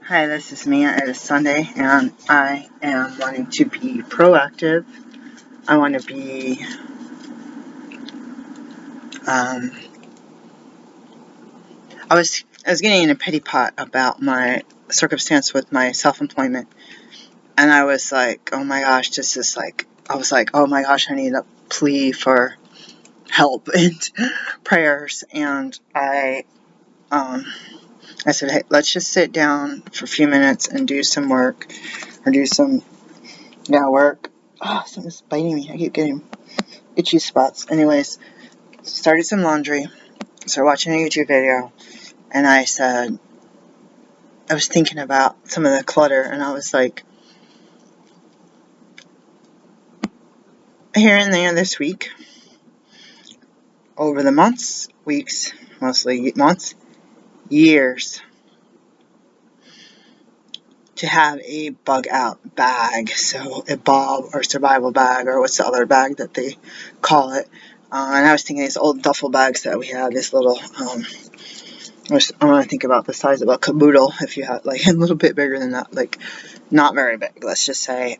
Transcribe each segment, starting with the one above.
Hi, this is Mia. It is Sunday, and I am wanting to be proactive. I want to be, um, I was getting in a pity pot about my circumstance with my self-employment, and I was like, oh my gosh, this is like, I was like, oh my gosh, I need a plea for help and prayers, and um, I said, hey, let's just sit down for a few minutes and do some work, or do some, work. Oh, something's biting me. I keep getting itchy spots. Anyways, started some laundry, started watching a YouTube video, and I was thinking about some of the clutter, and I was like, here and there this week, over the months, weeks, mostly months, years, to have a bug out bag, so a bob or survival bag, or what's the other bag that they call it. And I was thinking these old duffel bags that we have, this little, I want to think about the size of a caboodle, if you have, like, a little bit bigger than that, like, not very big, let's just say.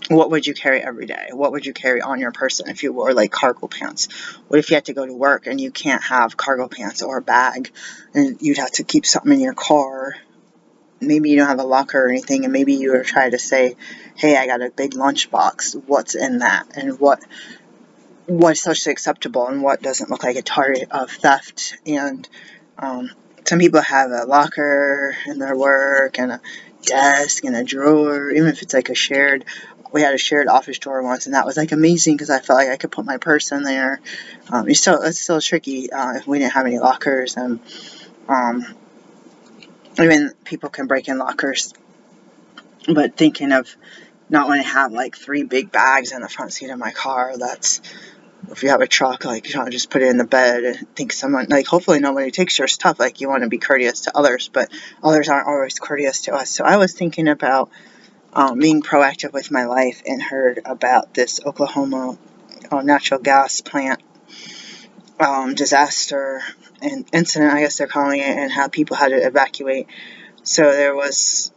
What would you carry every day? What would you carry on your person if you wore, like, cargo pants? What if you had to go to work and you can't have cargo pants or a bag, and you'd have to keep something in your car? Maybe you don't have a locker or anything, and maybe you were trying to say, hey, I got a big lunchbox. What's in that? And what's socially acceptable and what doesn't look like a target of theft? And um, some people have a locker in their work, and a desk, and a drawer, even if it's like a shared. We had a shared office drawer once, and that was like amazing because I felt like I could put my purse in there. It's still tricky if we didn't have any lockers, and um, even people can break in lockers. But thinking of not wanting to have like 3 big bags in the front seat of my car, that's, if you have a truck, like, you don't just put it in the bed and think someone, like, hopefully nobody takes your stuff. Like, you want to be courteous to others, but others aren't always courteous to us. So I was thinking about being proactive with my life, and heard about this Oklahoma natural gas plant disaster and incident, I guess they're calling it, and how people had to evacuate. So there was,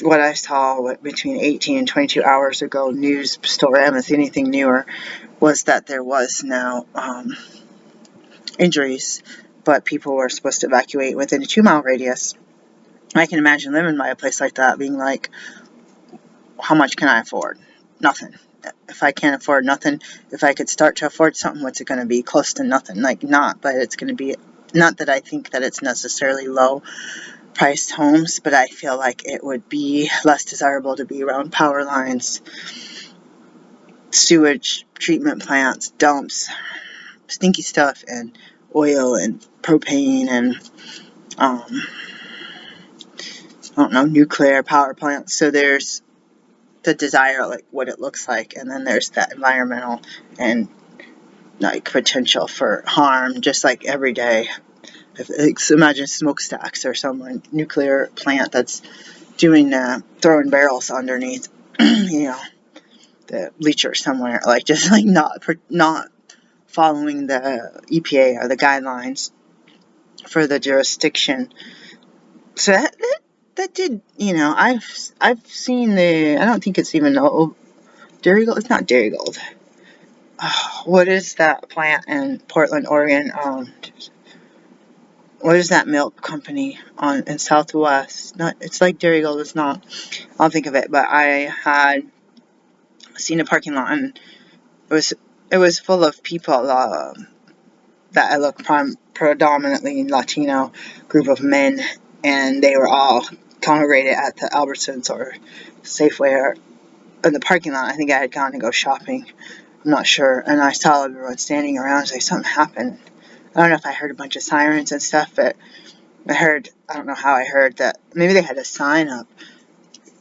what I saw between 18 and 22 hours ago, news story, I haven't seen anything newer, was that there was no injuries, but people were supposed to evacuate within a 2-mile radius. I can imagine living by a place like that being like, how much can I afford? Nothing. If I can't afford nothing, if I could start to afford something, what's it going to be? Close to nothing. Like, not, but it's going to be, not that I think that it's necessarily low priced homes, but I feel like it would be less desirable to be around power lines, sewage treatment plants, dumps, stinky stuff, and oil and propane, and I don't know, nuclear power plants. So there's the desire, like what it looks like, and then there's that environmental and like potential for harm, just like every day. Imagine smokestacks or some nuclear plant that's doing throwing barrels underneath, the bleacher somewhere, like, just like not following the EPA or the guidelines for the jurisdiction. So that did, I've seen I don't think it's even Dairygold. It's not Dairygold. What is that plant in Portland, Oregon? What is that milk company in Southwest? Not, it's like Dairygold. It's not. I'll think of it. But I had seen a parking lot, and it was full of people that I look predominantly Latino group of men, and they were all congregated at the Albertsons or Safeway, or in the parking lot. I think I had gone to go shopping. I'm not sure. And I saw everyone standing around. I was like, something happened. I don't know if I heard a bunch of sirens and stuff, but I don't know how I heard that. Maybe they had a sign up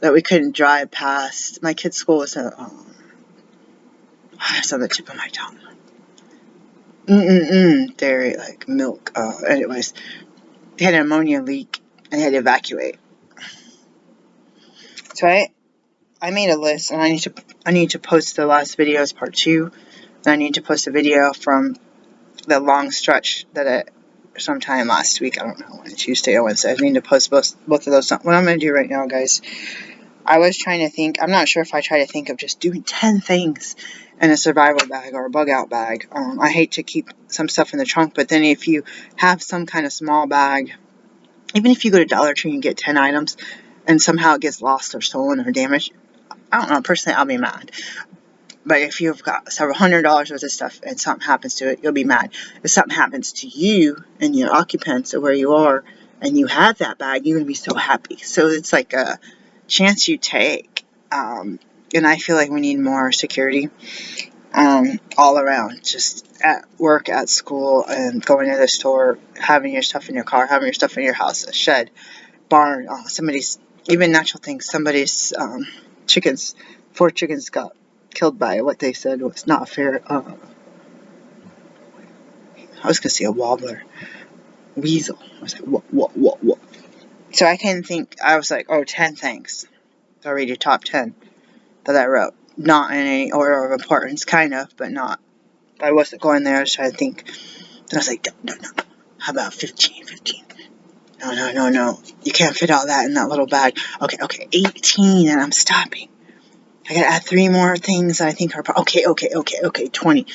that we couldn't drive past. My kid's school was it's on the tip of my tongue. Dairy, like milk. Anyways, they had an ammonia leak and they had to evacuate. So I made a list, and I need to post the last video as part 2, and I need to post a video from the long stretch that sometime last week. I don't know when, Tuesday or Wednesday. I need to post both of those. What I'm going to do right now, guys, I was trying to think. I'm not sure if I try to think of just doing 10 things in a survival bag or a bug out bag. I hate to keep some stuff in the trunk, but then if you have some kind of small bag, even if you go to Dollar Tree and get 10 items and somehow it gets lost or stolen or damaged, I don't know, personally I'll be mad. But if you've got several $100s worth of stuff and something happens to it, you'll be mad. If something happens to you and your occupants or where you are and you have that bag, you're going to be so happy. So it's like a chance you take. And I feel like we need more security all around, just at work, at school, and going to the store, having your stuff in your car, having your stuff in your house, a shed, barn, somebody's, even natural things, somebody's chickens, 4 chickens got killed by what they said was not fair. I was going to say a wobbler. Weasel. I was like, what? So I can think, I was like, 10 things. So I read your top 10 that I wrote. Not in any order of importance, kind of, but not. I wasn't going there. I was trying to think. Then I was like, no. How about 15? No. You can't fit all that in that little bag. Okay. 18, and I'm stopping. I gotta add 3 more things that I think are... Okay. 20.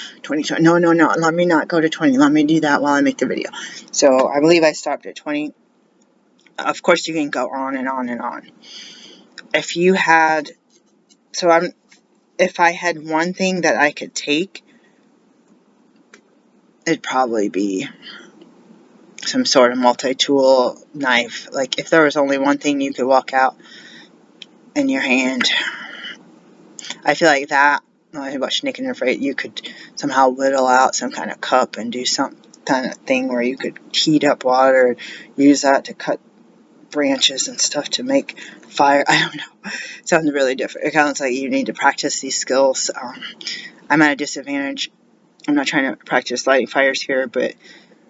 No. Let me not go to 20. Let me do that while I make the video. So I believe I stopped at 20. Of course, you can go on and on and on. If you had... If I had one thing that I could take, it'd probably be some sort of multi-tool knife. Like, if there was only one thing you could walk out in your hand, I feel like that, when I think about Naked and Afraid, you could somehow whittle out some kind of cup and do some kind of thing where you could heat up water and use that to cut branches and stuff to make fire. I don't know. It sounds really different. It sounds like you need to practice these skills. I'm at a disadvantage. I'm not trying to practice lighting fires here, but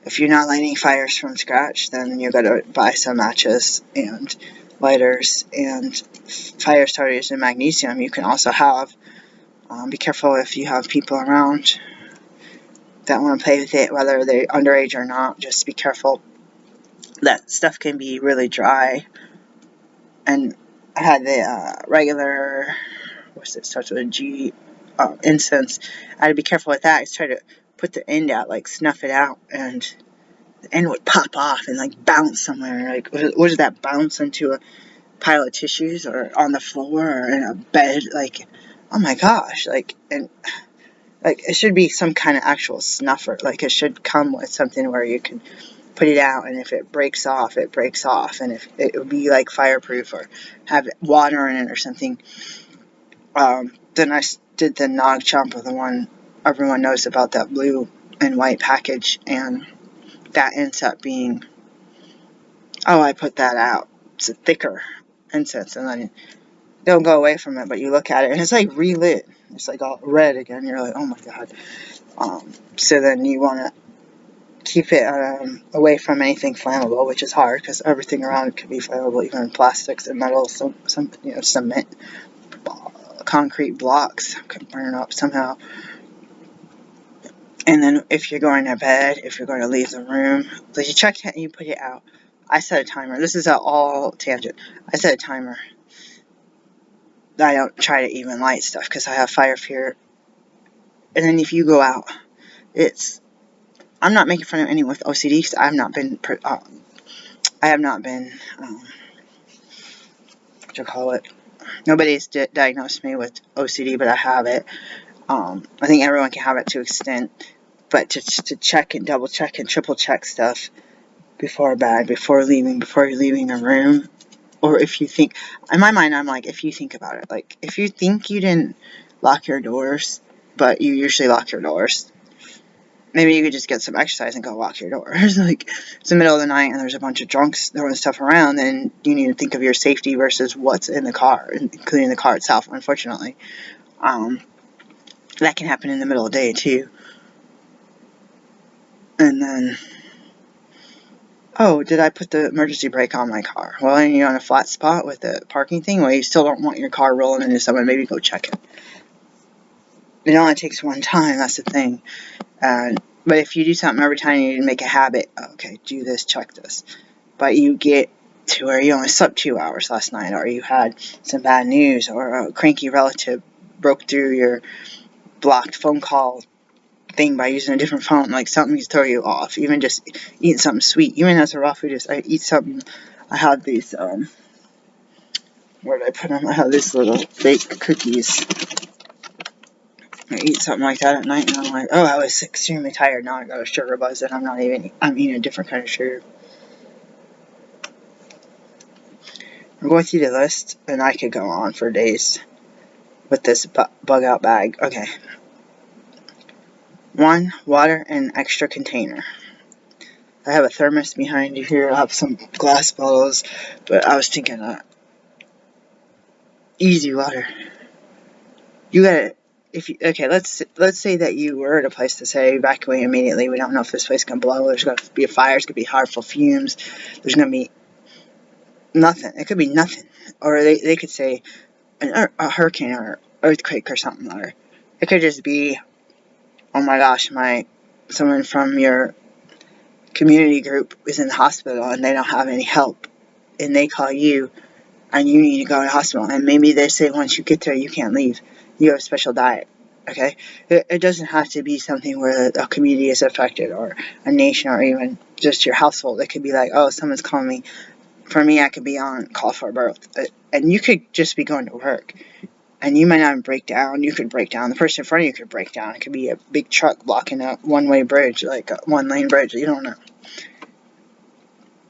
if you're not lighting fires from scratch, then you got to buy some matches and lighters and fire starters and magnesium. You can also have, be careful if you have people around that want to play with it, whether they're underage or not. Just be careful. That stuff can be really dry. And I had the regular, starts with a G, incense. I had to be careful with that. I just try to put the end out, like snuff it out, and the end would pop off and like bounce somewhere. Like, what does that bounce into? A pile of tissues or on the floor or in a bed? Like, oh my gosh. Like, and like, it should be some kind of actual snuffer. Like, it should come with something where you can put it out, and if it breaks off, it breaks off, and if it would be like fireproof or have water in it or something. Then I did the Nog Chomper, the one everyone knows about, that blue and white package, and that ends up being, I put that out. It's a thicker incense, and then don't go away from it, but you look at it and it's like relit. It's like all red again. You're like, oh my god. So then you want to keep it away from anything flammable, which is hard because everything around it could be flammable, even plastics and metal, some cement, concrete blocks could burn up somehow. And then if you're going to bed, if you're going to leave the room, so you check it and you put it out. I set a timer. This is all tangent. I set a timer. I don't try to even light stuff because I have fire fear. And then if you go out, I'm not making fun of anyone with OCD because I have not been, what you call it? Nobody's diagnosed me with OCD, but I have it. I think everyone can have it to an extent, but to check and double check and triple check stuff before bed, before you're leaving a room. Or if you think, in my mind, I'm like, if you think about it, like, if you think you didn't lock your doors, but you usually lock your doors, maybe you could just get some exercise and go lock your doors. Like, it's the middle of the night and there's a bunch of drunks throwing stuff around, then you need to think of your safety versus what's in the car, including the car itself, unfortunately. That can happen in the middle of the day, too. And then, did I put the emergency brake on my car? Well, you're on a flat spot with the parking thing, well, you still don't want your car rolling into someone. Maybe go check it. It only takes one time, that's the thing. And But if you do something every time, you make a habit. Okay, do this, check this. But you get to where you only slept 2 hours last night, or you had some bad news, or a cranky relative broke through your blocked phone call thing by using a different phone. Like something to throw you off. Even just eating something sweet. Even as a raw food, I eat something. I had these, where did I put them? I had these little fake cookies. I eat something like that at night, and I'm like, oh, I was extremely tired. Now I got a sugar buzz, and I'm eating a different kind of sugar. I'm going through the list, and I could go on for days with this bug out bag. Okay. 1, water in extra container. I have a thermos behind you here. I have some glass bottles, but I was thinking easy water. You gotta, okay, let's say that you were at a place to say evacuate immediately. We don't know if this place can blow. There's gonna be a fire. It's gonna be harmful fumes. There's gonna be nothing. It could be nothing, or they could say a hurricane or earthquake or something, or it could just be, oh my gosh, someone from your community group is in the hospital and they don't have any help, and they call you and you need to go to the hospital, and maybe they say once you get there you can't leave, you have a special diet. Okay, it doesn't have to be something where a community is affected, or a nation, or even just your household. It could be like, oh, someone's calling me. For me, I could be on call for birth, and you could just be going to work, and you might not break down. You could break down. The person in front of you could break down. It could be a big truck blocking a one-way bridge, like a one-lane bridge. You don't know.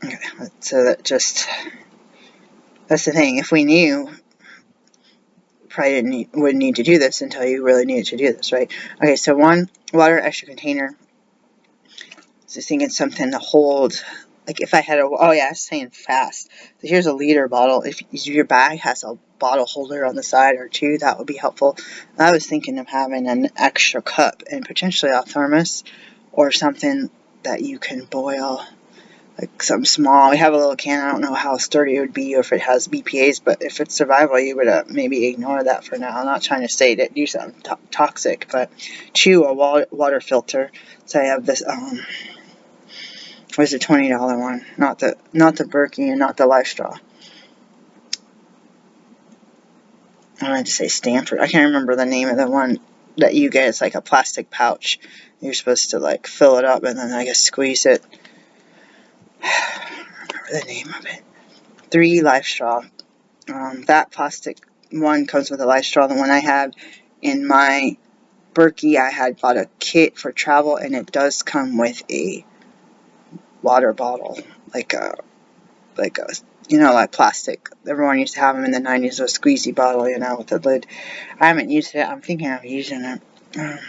Okay, so that's the thing. If we knew, probably wouldn't need to do this until you really needed to do this, right? Okay, so 1, water extra container. Just thinking something to hold. Like if I had oh yeah, I was saying fast. So here's a liter bottle. If your bag has a bottle holder on the side or 2, that would be helpful. I was thinking of having an extra cup and potentially a thermos or something that you can boil, like something small. We have a little can. I don't know how sturdy it would be or if it has BPA's, but if it's survival, you would maybe ignore that for now. I'm not trying to say to do something toxic, but 2, a water filter. So I have this, where's the $20 one? Not the Berkey and not the Life Straw. I wanted to say Stanford. I can't remember the name of the one that you get. It's like a plastic pouch. You're supposed to like fill it up and then I guess squeeze it. I don't remember the name of it. 3, Life Straw. That plastic one comes with a Life Straw. The one I have in my Berkey, I had bought a kit for travel, and it does come with a water bottle, like plastic. Everyone used to have them in the 90s, a squeezy bottle, with the lid. I haven't used it. I'm thinking of using it. I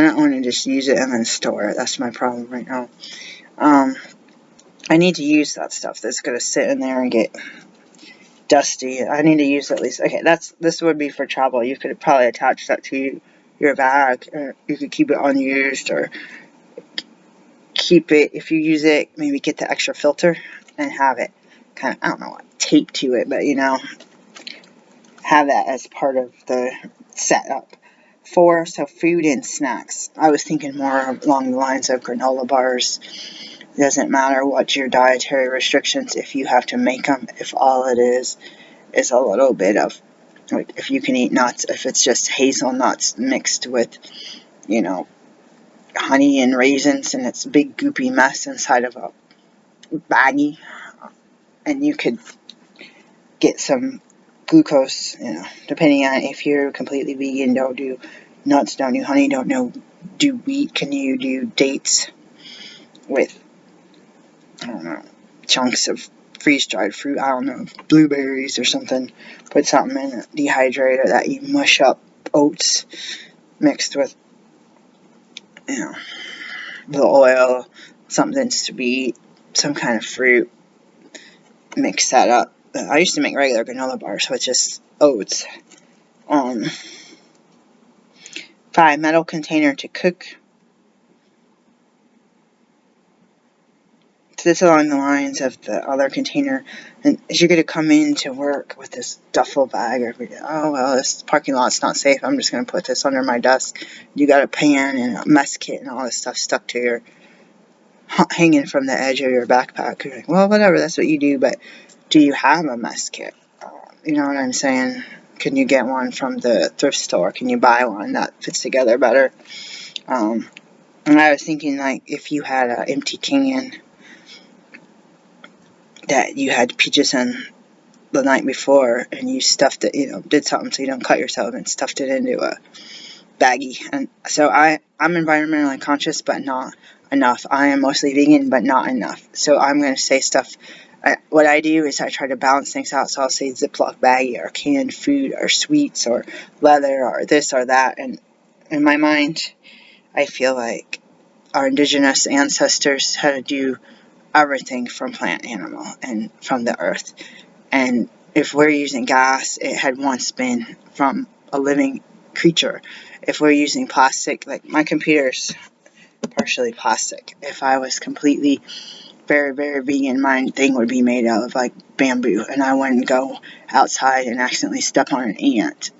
don't want to just use it and then store it. That's my problem right now. I need to use that stuff that's going to sit in there and get dusty. I need to use at least. Okay, this would be for travel. You could probably attach that to your bag, or you could keep it unused, or keep it, if you use it, maybe get the extra filter and have it kind of, I don't know what, tape to it, but have that as part of the setup. 4, so food and snacks. I was thinking more along the lines of granola bars. It doesn't matter what your dietary restrictions, if you have to make them, if all it is a little bit of, like, if you can eat nuts, if it's just hazelnuts mixed with, honey and raisins, and it's a big goopy mess inside of a baggie, and you could get some glucose, depending on if you're completely vegan. Don't do nuts, don't do honey, do wheat. Can you do dates with, I don't know, chunks of freeze-dried fruit, I don't know, blueberries or something. Put something in a dehydrator that you mush up, oats mixed with, the oil, something sweet, some kind of fruit, mix that up. I used to make regular granola bars, so it's just oats. 5, metal container to cook. this along the lines of the other container. And as you're going to come into work with this duffel bag, or oh well, this parking lot's not safe, I'm just going to put this under my desk. You got a pan and a mess kit and all this stuff stuck to your, hanging from the edge of your backpack. You're like, well, whatever, that's what you do, but do you have a mess kit? You know what I'm saying? Can you get one from the thrift store? Can you buy one that fits together better? And I was thinking, like, if you had an empty can that you had peaches in the night before, and you stuffed it, did something so you don't cut yourself, and stuffed it into a baggie. And so I'm environmentally conscious, but not enough. I am mostly vegan, but not enough. So I'm going to say stuff. What I do is I try to balance things out. So I'll say Ziploc baggie, or canned food, or sweets, or leather, or this or that. And in my mind, I feel like our indigenous ancestors had to do everything from plant, animal, and from the earth. And if we're using gas, it had once been from a living creature. If we're using plastic, like my computer's partially plastic. If I was completely very, very vegan, my thing would be made out of like bamboo, and I wouldn't go outside and accidentally step on an ant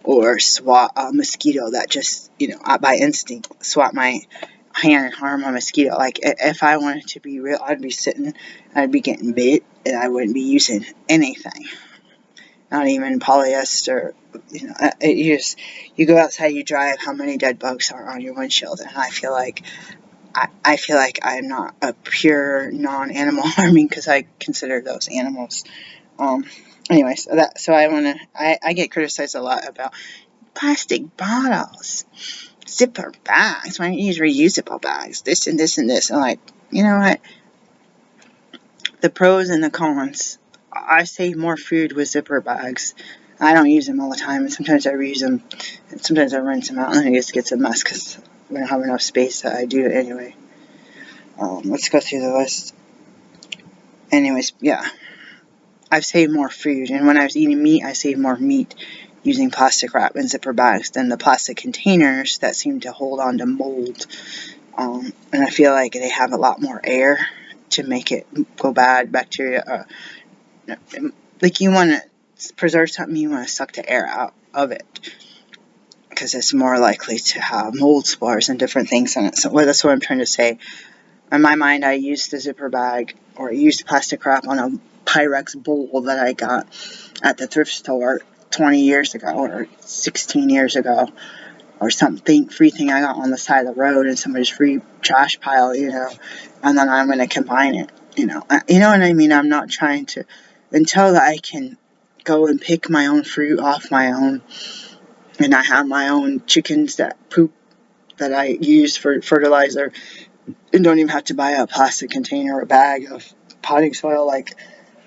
or swat a mosquito that just, by instinct, swat my hand and harm a mosquito. Like, if I wanted to be real, I'd be sitting, I'd be getting bit, and I wouldn't be using anything. Not even polyester. You go outside, you drive, how many dead bugs are on your windshield? And I feel like I'm not a pure non-animal harming, because I consider those animals. Anyways, I get criticized a lot about plastic bottles, zipper bags. Why don't you use reusable bags? This and this and this. And like, you know what? The pros and the cons. I save more food with zipper bags. I don't use them all the time, and sometimes I reuse them, and sometimes I rinse them out, and then it just gets a mess because we don't have enough space that I do it anyway. Let's go through the list. Anyways, yeah. I've saved more food, and when I was eating meat, I saved more meat using plastic wrap and zipper bags than the plastic containers that seem to hold on to mold. And I feel like they have a lot more air to make it go bad, bacteria. Like, you want to preserve something, you want to suck the air out of it, because it's more likely to have mold spores and different things in it. So that's what I'm trying to say. In my mind, I used the zipper bag, or I used plastic wrap on a Pyrex bowl that I got at the thrift store 20 years ago, or 16 years ago, or something, free thing I got on the side of the road in somebody's free trash pile, and then I'm going to combine it, you know what I mean? I'm not trying to, until I can go and pick my own fruit off my own, and I have my own chickens that poop that I use for fertilizer, and don't even have to buy a plastic container or a bag of potting soil. Like,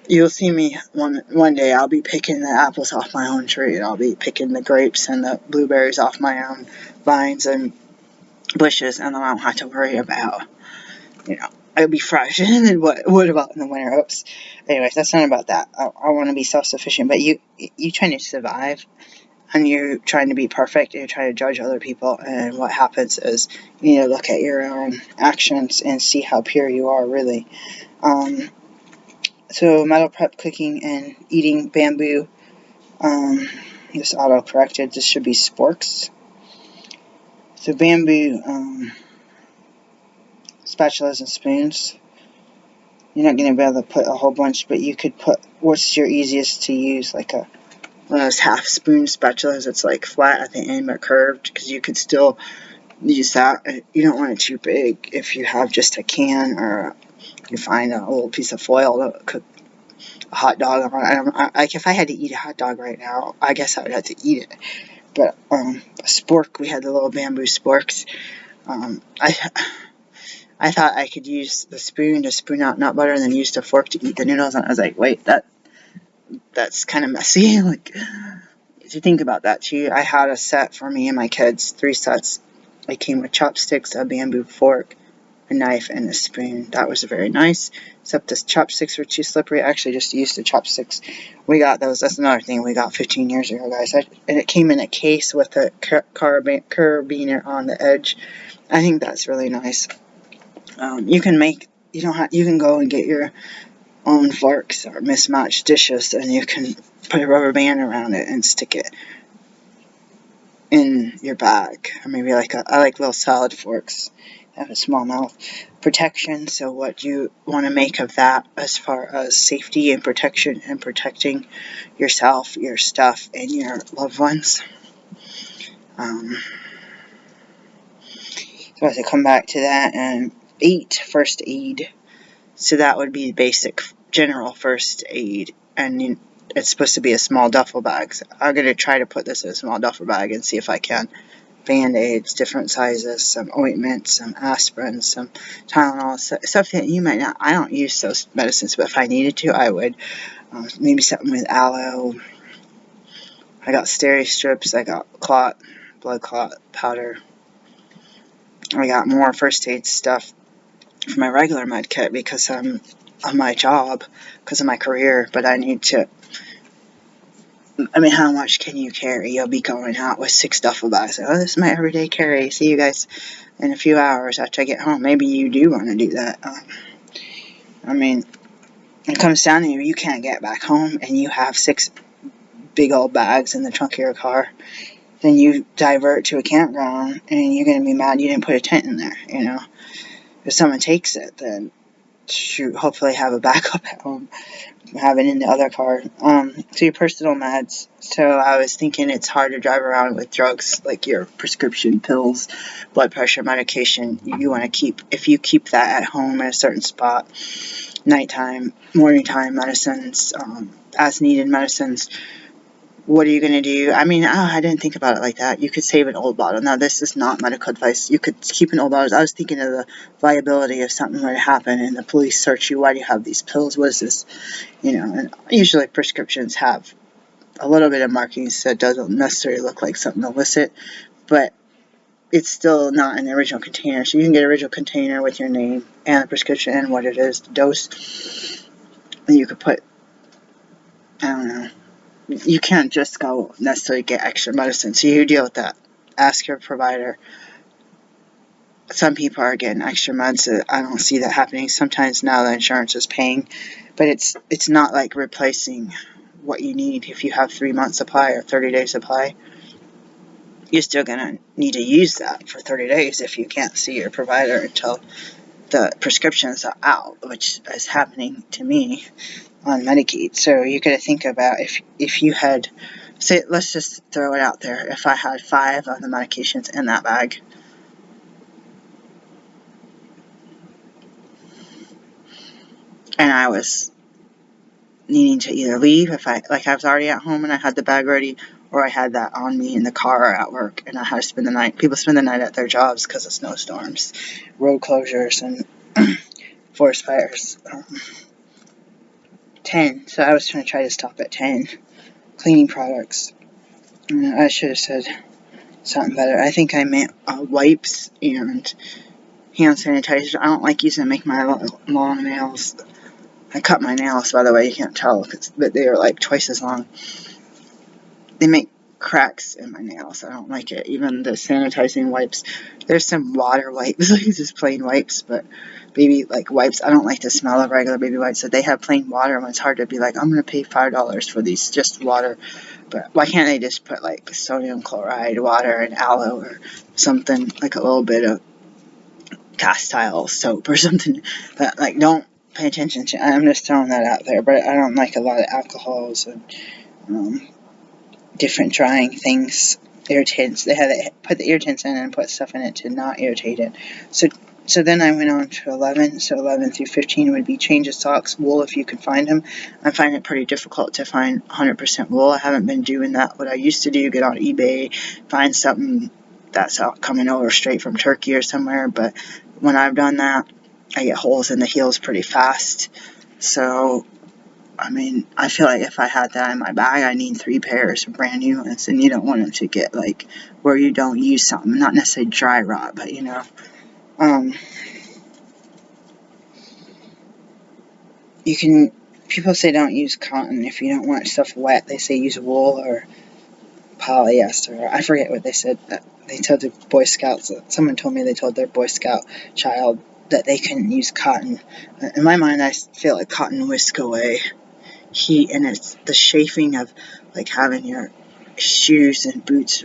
you'll see me one day, I'll be picking the apples off my own tree, and I'll be picking the grapes and the blueberries off my own vines and bushes, and then I don't have to worry about, it'll be fresh. And then what about in the winter? Oops. Anyways, that's not about that. I want to be self-sufficient, but you trying to survive, and you're trying to be perfect, and you're trying to judge other people, and what happens is you need to look at your own actions and see how pure you are, really. So metal prep, cooking, and eating bamboo. This auto-corrected. This should be sporks. So bamboo spatulas and spoons. You're not going to be able to put a whole bunch, but you could put, what's your easiest to use, like one of those half spoon spatulas that's like flat at the end but curved, because you could still use that. You don't want it too big. If you have just a can, or you find a little piece of foil to cook a hot dog on. Like, if I had to eat a hot dog right now, I guess I would have to eat it. But a spork, we had the little bamboo sporks. I thought I could use the spoon to spoon out nut butter and then use the fork to eat the noodles, and I was like, wait, that's kind of messy. Like, if you think about that too, I had a set for me and my kids, 3 sets. It came with chopsticks, a bamboo fork, a knife, and a spoon. That was very nice, except the chopsticks were too slippery. I actually just used the chopsticks. We got those. That's another thing we got 15 years ago, guys. And it came in a case with a carabiner on the edge. I think that's really nice. You can make you can go and get your own forks or mismatched dishes, and you can put a rubber band around it and stick it in your bag. Or maybe I like little salad forks. They have a small mouth protection. So what do you want to make of that as far as safety and protection and protecting yourself, your stuff, and your loved ones? So I have to come back to that and first aid. So that would be basic general first aid, and it's supposed to be a small duffel bag. So I'm going to try to put this in a small duffel bag and see if I can. Band-aids, different sizes, some ointments, some aspirin, some Tylenol, stuff that you might not. I don't use those medicines, but if I needed to, I would. Maybe something with aloe. I got steri strips. I got blood clot powder. I got more first aid stuff for my regular med kit because of my job, because of my career, but I need to. I mean, how much can you carry? You'll be going out with 6 duffel bags. Oh, this is my everyday carry. See you guys in a few hours after I get home. Maybe you do want to do that. I mean, it comes down to you can't get back home and you have 6 big old bags in the trunk of your car. Then you divert to a campground and you're going to be mad you didn't put a tent in there, If someone takes it, then shoot, hopefully have a backup at home. Have it in the other car. So your personal meds. So I was thinking it's hard to drive around with drugs like your prescription pills, blood pressure medication. You want to if you keep that at home at a certain spot, nighttime, morning time medicines, as needed medicines. What are you going to do? I mean, I didn't think about it like that. You could save an old bottle. Now, this is not medical advice. You could keep an old bottle. I was thinking of the viability if something were to happen and the police search you. Why do you have these pills? What is this? And usually prescriptions have a little bit of markings that doesn't necessarily look like something illicit, but it's still not in the original container. So you can get an original container with your name and the prescription and what it is, the dose. And you could put, I don't know, you can't just go necessarily get extra medicine. So you deal with that. Ask your provider. Some people are getting extra meds. I don't see that happening. Sometimes now the insurance is paying, but it's not like replacing what you need. If you have 3 months supply or 30-day supply, you're still going to need to use that for 30 days if you can't see your provider until the prescriptions are out, which is happening to me on Medicaid. So you got to think about if you had, say, let's just throw it out there. If I had 5 of the medications in that bag, and I was needing to either leave if I was already at home and I had the bag ready, or I had that on me in the car or at work and I had to spend the night. People spend the night at their jobs because of snowstorms, road closures, and forest fires. 10. So I was trying to stop at 10. Cleaning products. I should have said something better. I think I meant wipes and hand sanitizer. I don't like using them to make my long nails. I cut my nails, by the way. You can't tell, but they are like twice as long. They make cracks in my nails. I don't like it. Even the sanitizing wipes. There's some water wipes, like just plain wipes, but baby wipes. I don't like the smell of regular baby wipes. So they have plain water, and it's hard to be like, I'm going to pay $5 for these, just water. But why can't they just put like sodium chloride water and aloe or something, like a little bit of castile soap or something? But don't pay attention to. I'm just throwing that out there. But I don't like a lot of alcohols and different drying things, irritants. They had to put the irritants in and put stuff in it to not irritate it. So then I went on to 11. So 11 through 15 would be change of socks, wool if you could find them. I find it pretty difficult to find 100% wool. I haven't been doing that. What I used to do, get on eBay, find something that's coming over straight from Turkey or somewhere. But when I've done that, I get holes in the heels pretty fast. So I mean, I feel like if I had that in my bag, I need 3 pairs of brand new ones, and you don't want them to get where you don't use something, not necessarily dry rot, but people say don't use cotton if you don't want stuff wet. They say use wool or polyester. I forget what they said. They told the Boy Scouts. Someone told me they told their Boy Scout child that they couldn't use cotton. In my mind, I feel like cotton whisk away heat, and it's the chafing of like having your shoes and boots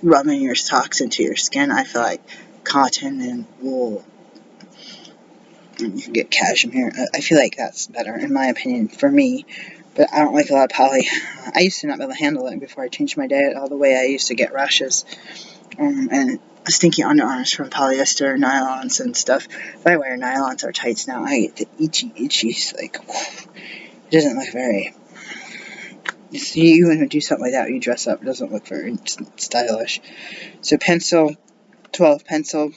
rubbing your socks into your skin. I feel like cotton and wool, and you can get cashmere. I feel like that's better, in my opinion, for me. But I don't like a lot of poly. I used to not be able to handle it before I changed my diet all the way. I used to get rashes and stinky underarms from polyester, nylons, and stuff. If I wear nylons or tights now, I get the itchy, like, it doesn't look very... You want to do something like that, you dress up, it doesn't look very stylish. So pencil, 12 pencil,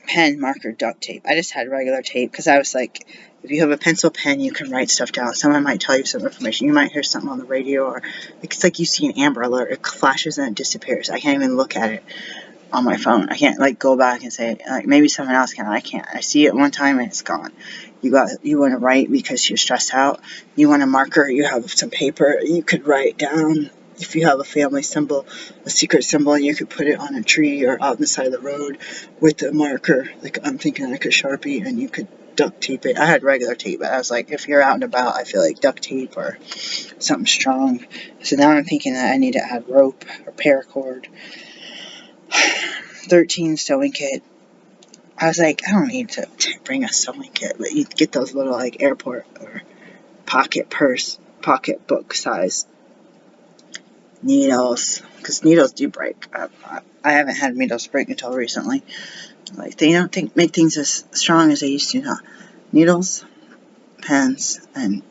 pen, marker, duct tape. I just had regular tape because I was like, if you have a pencil pen, you can write stuff down. Someone might tell you some information. You might hear something on the radio, or it's like you see an Amber Alert. It flashes and it disappears. I can't even look at it on my phone. I can't like go back and say, like, maybe someone else can. I can't. I see it one time and it's gone. You want to write because you're stressed out. You want a marker. You have some paper. You could write down. If you have a family symbol, a secret symbol, you could put it on a tree or out on the side of the road with a marker. Like, I'm thinking like a Sharpie, and you could duct tape it. I had regular tape, but I was like, if you're out and about, I feel like duct tape or something strong. So now I'm thinking that I need to add rope or paracord. 13 sewing kit. I was like, I don't need to bring a sewing kit, but you get those little like airport or pocket book size needles, because needles do break. I haven't had needles break until recently. Like, they don't make things as strong as they used to now. Needles, pens, and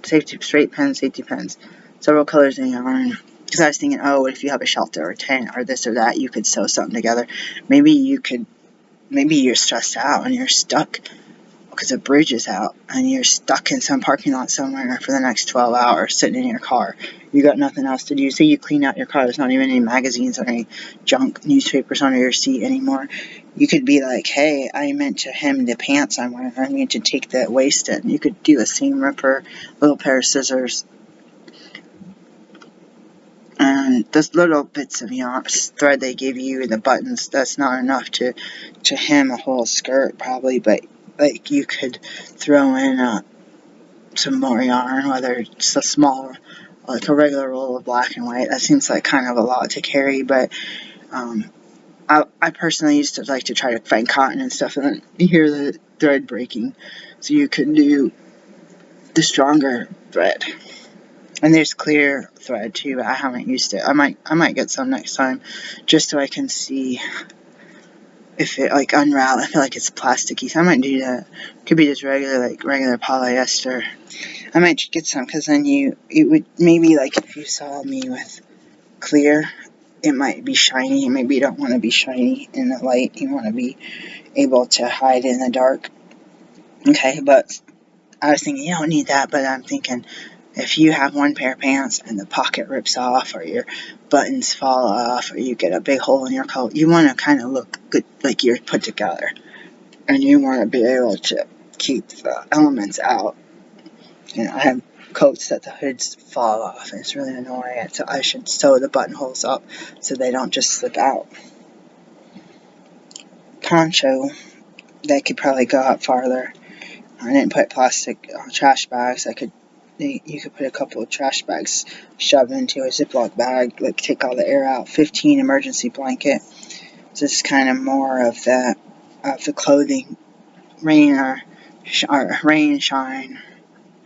straight pens, safety pens, several colors in yarn. Because I was thinking, oh, if you have a shelter or a tent or this or that, you could sew something together. Maybe you're stressed out and you're stuck because the bridge is out, and you're stuck in some parking lot somewhere for the next 12 hours sitting in your car. You got nothing else to do. Say you clean out your car, there's not even any magazines or any junk newspapers under your seat anymore. You could be like, hey, I meant to hem the pants I'm wearing. I need to take the waist in. You could do a seam ripper, little pair of scissors, and those little bits of yarn thread they give you and the buttons, that's not enough to hem a whole skirt probably, but like you could throw in some more yarn, whether it's a small, like a regular roll of black and white. That seems like kind of a lot to carry, but I personally used to like to try to find cotton and stuff, and then you hear the thread breaking, so you could do the stronger thread. And there's clear thread too, but I haven't used it. I might get some next time, just so I can see if it like unravel. I feel like it's plasticky, so I might do that. Could be just regular polyester. I might get some, because then it would maybe, like, if you saw me with clear, it might be shiny. Maybe you don't want to be shiny in the light. You want to be able to hide in the dark. Okay, but I was thinking you don't need that, but I'm thinking if you have one pair of pants and the pocket rips off, or your buttons fall off, or you get a big hole in your coat, you want to kind of look good, like you're put together, and you want to be able to keep the elements out. I have coats that the hoods fall off, and it's really annoying, so I should sew the buttonholes up so they don't just slip out. Poncho, they could probably go out farther. I didn't put plastic trash bags. You could put a couple of trash bags shoved into a Ziploc bag, like take all the air out. 15 emergency blanket. So this is kind of more of the clothing, rain, shine,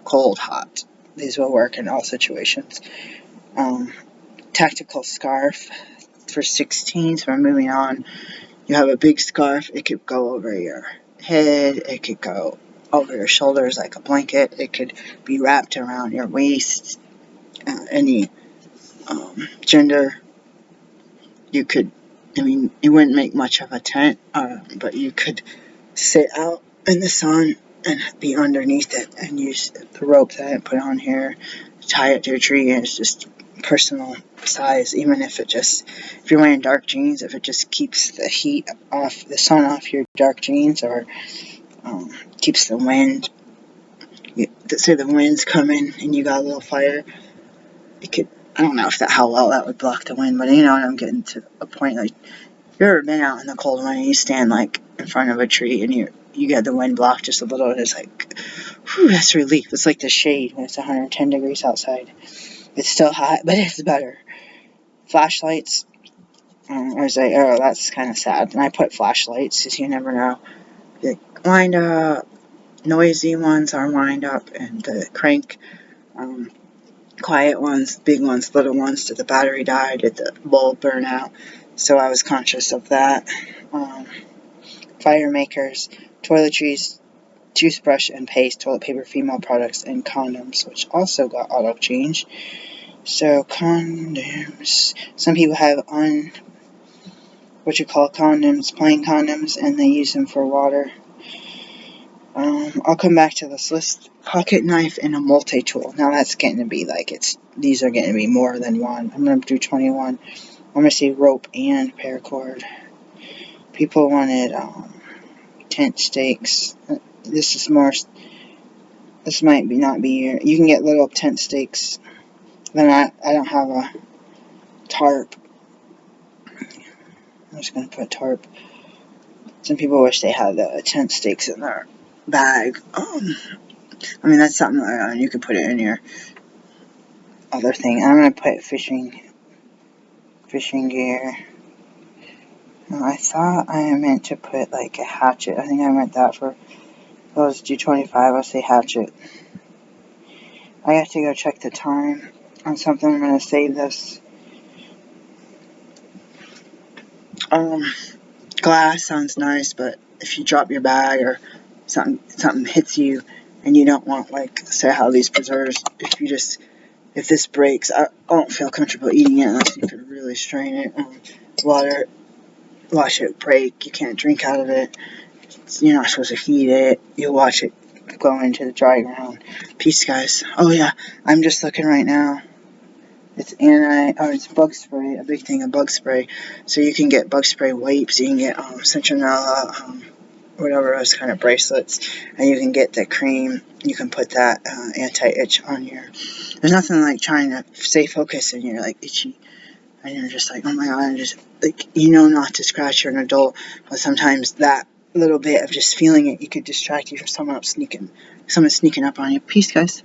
cold, hot. These will work in all situations. Tactical scarf for 16. So we're moving on. You have a big scarf. It could go over your head. It could go over your shoulders like a blanket. It could be wrapped around your waist. Any gender. You could, it wouldn't make much of a tent, but you could sit out in the sun and be underneath it and use the rope that I put on here, tie it to a tree, and it's just personal size. Even if you're wearing dark jeans, if it just keeps the sun off your dark jeans, or keeps the wind, say the wind's coming and you got a little fire, I don't know how well that would block the wind, but you know what I'm getting to a point, like, you ever been out in the cold when you stand like in front of a tree and you get the wind block just a little, and it's like, whew, that's relief. It's like the shade when it's 110 degrees outside. It's still hot, but it's better. Flashlights, I was like, oh, that's kind of sad. And I put flashlights because you never know. The wind up, noisy ones are wind up, and the crank, quiet ones, big ones, little ones. Did the battery die? Did the bulb burn out? So I was conscious of that. Fire makers, toiletries, toothbrush and paste, toilet paper, female products, and condoms, which also got auto change. So condoms, some people have condoms, plain condoms, and they use them for water. I'll come back to this list. Pocket knife and a multi-tool. Now that's getting to be like, these are getting to be more than one. I'm going to do 21. I'm going to say rope and paracord. People wanted tent stakes. This might not be your, you can get little tent stakes. Then I don't have a tarp. I'm just going to put tarp. Some people wish they had the tent stakes in their bag. I mean, that's something you can put it in your other thing. I'm going to put fishing gear. I thought I meant to put like a hatchet. I think I meant that for those do-25. I'll say hatchet. I have to go check the time on something. I'm going to save this. Glass sounds nice, but if you drop your bag or something hits you and you don't want, like, say how these preserves, if this breaks, I don't feel comfortable eating it unless you could really strain it. Watch it break. You can't drink out of it. You're not supposed to heat it. You'll watch it go into the dry ground. Peace, guys. Oh yeah, I'm just looking right now. It's bug spray, a big thing of bug spray. So you can get bug spray wipes, you can get citronella, whatever those kind of bracelets, and you can get the cream. You can put that anti-itch on your. There's nothing like trying to stay focused and you're like itchy, and you're just like, oh my god, I'm just like, not to scratch. You're an adult, but sometimes that little bit of just feeling it, you could distract you from someone sneaking up on you. Peace, guys.